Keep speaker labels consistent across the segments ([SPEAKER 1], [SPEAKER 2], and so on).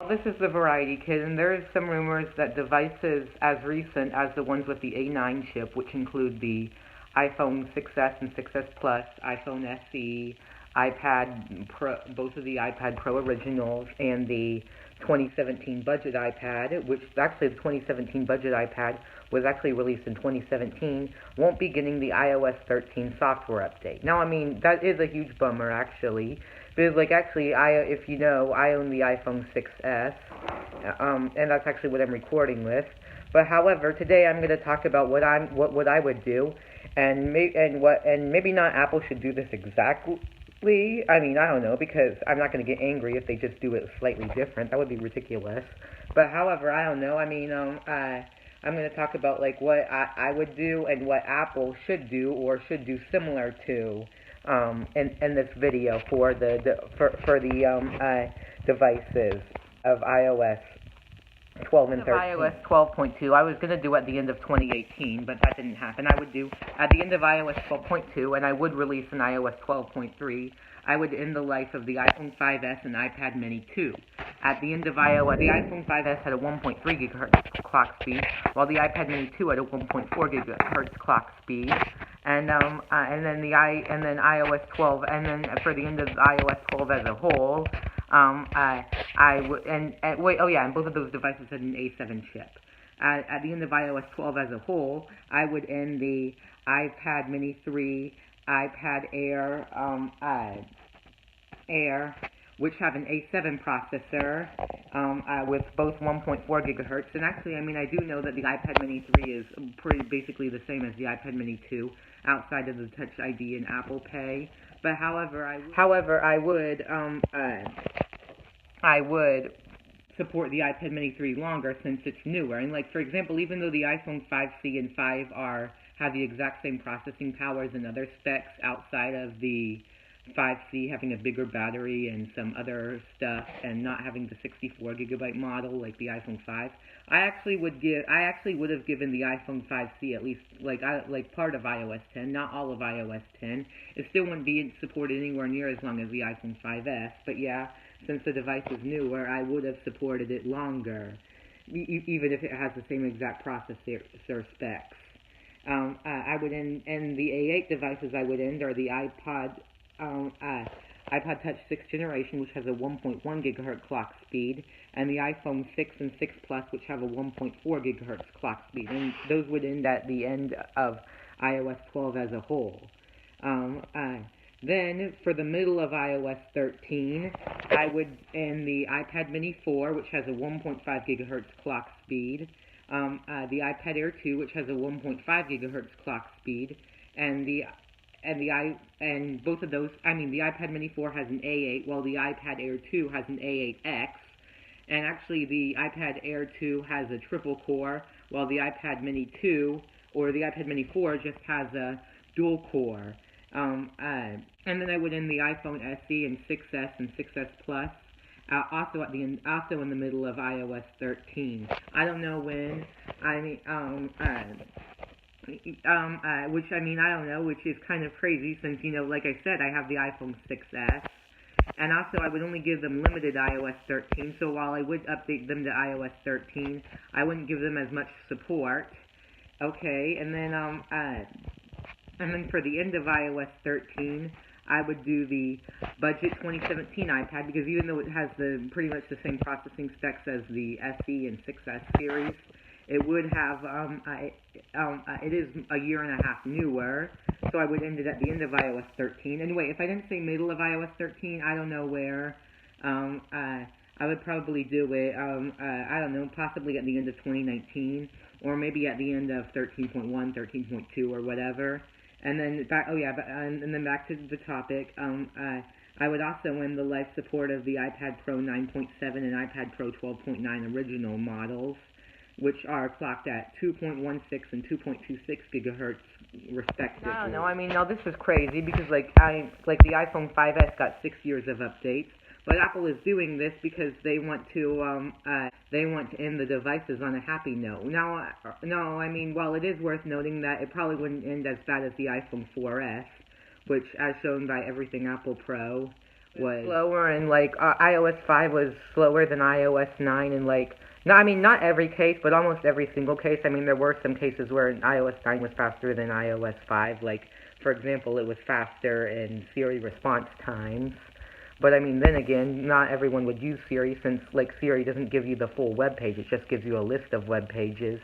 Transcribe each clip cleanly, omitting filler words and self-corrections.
[SPEAKER 1] This is the Variety Kid, and there is some rumors that devices as recent as the ones with the A9 chip, which include the iPhone 6s and 6s Plus, iPhone SE, iPad Pro, both of the iPad Pro originals, and the 2017 budget iPad, which actually the 2017 budget iPad was actually released in 2017, won't be getting the iOS 13 software update. Now, I mean, that is a huge bummer, actually. Because, actually, if you know, I own the iPhone 6s, and that's actually what I'm recording with. But however, today I'm going to talk about what I would do, and maybe not Apple should do this exactly. I mean, I don't know, because I'm not going to get angry if they just do it slightly different. That would be ridiculous. But however, I don't know. I mean, I'm going to talk about what I would do and what Apple should do or should do similar to. In this video for the devices of iOS 12 and 13. iOS 12.2, I was going to do at the end of 2018, but that didn't happen. I would do at the end of iOS 12.2, and I would release an iOS 12.3. I would end the life of the iPhone 5s and iPad Mini 2. At the end of iOS, the iPhone 5s had a 1.3 gigahertz clock speed, while the iPad Mini 2 had a 1.4 gigahertz clock speed. And then iOS 12, and then for the end of iOS 12 as a whole, I would and both of those devices had an A7 chip. At the end of iOS 12 as a whole, I would end the iPad Mini 3, iPad Air, which have an A7 processor, with both 1.4 gigahertz. And actually, I mean, I do know that the iPad Mini 3 is basically the same as the iPad Mini 2, outside of the Touch ID and Apple Pay. But however, I would support the iPad Mini 3 longer since it's newer. And for example, even though the iPhone 5C and 5 have the exact same processing powers and other specs outside of the 5C having a bigger battery and some other stuff, and not having the 64 gigabyte model like the iPhone 5, I actually would have given the iPhone 5C at least part of iOS 10, not all of iOS 10. It still wouldn't be supported anywhere near as long as the iPhone 5S, but yeah, since the device is newer, I would have supported it longer, even if it has the same exact processor specs. I would end the A8 devices. I would end are the iPod Touch 6th generation, which has a 1.1 gigahertz clock speed, and the iPhone 6 and 6 Plus, which have a 1.4 gigahertz clock speed. And those would end at the end of iOS 12 as a whole. Then, for the middle of iOS 13, I would end the iPad Mini 4, which has a 1.5 gigahertz clock speed, the iPad Air 2, which has a 1.5 gigahertz clock speed, and both of those, I mean, the iPad Mini 4 has an A8, while the iPad Air 2 has an A8X, and actually the iPad Air 2 has a triple core, while the iPad Mini 2, or the iPad Mini 4, just has a dual core. And then I would end the iPhone SE and 6S and 6S Plus, also in the middle of iOS 13. I don't know when. I mean, I don't know, which is kind of crazy since, like I said, I have the iPhone 6S, and also I would only give them limited iOS 13, so while I would update them to iOS 13, I wouldn't give them as much support. Okay, and then for the end of iOS 13, I would do the budget 2017 iPad, because even though it has pretty much the same processing specs as the SE and 6S series, it would have, it is a year and a half newer, so I would end it at the end of iOS 13. Anyway, if I didn't say middle of iOS 13, I don't know where. I would probably do it, I don't know, possibly at the end of 2019, or maybe at the end of 13.1, 13.2, or whatever. And then back, and then back to the topic. I would also end the life support of the iPad Pro 9.7 and iPad Pro 12.9 original models, which are clocked at 2.16 and 2.26 gigahertz respectively. I don't know. I mean, now this is crazy because the iPhone 5S got 6 years of updates, but Apple is doing this because they want to end the devices on a happy note. Now, no, I mean, while it is worth noting that it probably wouldn't end as bad as the iPhone 4S, which, as shown by Everything Apple Pro, was slower, and like iOS 5 was slower than iOS 9, and like no, I mean not every case, but almost every single case. I mean there were some cases where iOS 9 was faster than iOS 5. Like for example, it was faster in Siri response times. But I mean, then again, not everyone would use Siri since like Siri doesn't give you the full web page. It just gives you a list of web pages,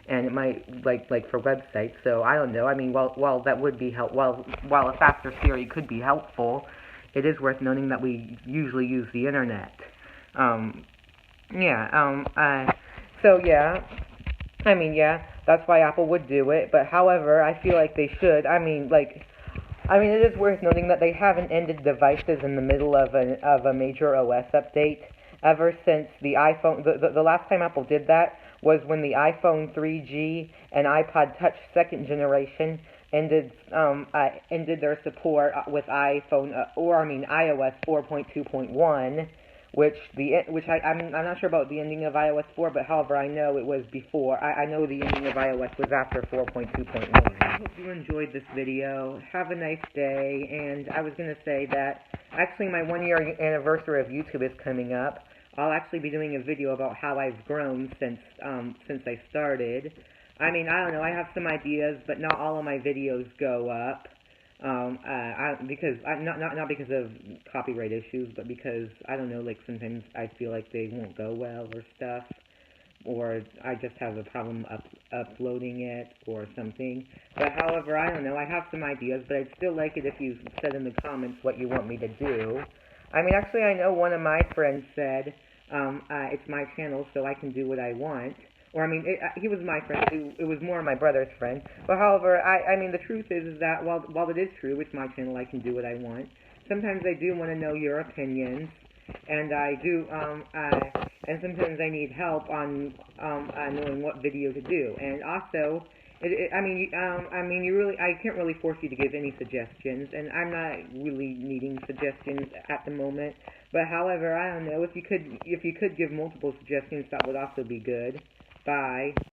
[SPEAKER 1] and it might like for websites. So I don't know. I mean, while that would be while a faster Siri could be helpful, it is worth noting that we usually use the internet. Um, yeah. So yeah. I mean, yeah. That's why Apple would do it. But however, I feel like they should. I mean, it is worth noting that they haven't ended devices in the middle of a major OS update ever since the iPhone. The last time Apple did that was when the iPhone 3G and iPod Touch second generation ended their support with iOS 4.2.1, I'm not sure about the ending of iOS 4, but however I know it was before. I know the ending of iOS was after 4.2.1. I hope you enjoyed this video. Have a nice day, and I was going to say that actually my 1-year anniversary of YouTube is coming up. I'll actually be doing a video about how I've grown since I started. I mean, I don't know, I have some ideas, but not all of my videos go up. Not because of copyright issues, but because, I don't know, like sometimes I feel like they won't go well or stuff, or I just have a problem uploading it or something. But however, I don't know, I have some ideas, but I'd still like it if you said in the comments what you want me to do. I mean, actually, I know one of my friends said, it's my channel, so I can do what I want. Or, I mean, he was my friend. It was more my brother's friend. But, however, I mean, the truth is that while it is true, it's my channel, I can do what I want. Sometimes I do want to know your opinions, and I do, and sometimes I need help on knowing what video to do. And also, I can't really force you to give any suggestions, and I'm not really needing suggestions at the moment. But, however, I don't know, if you could give multiple suggestions, that would also be good. Bye.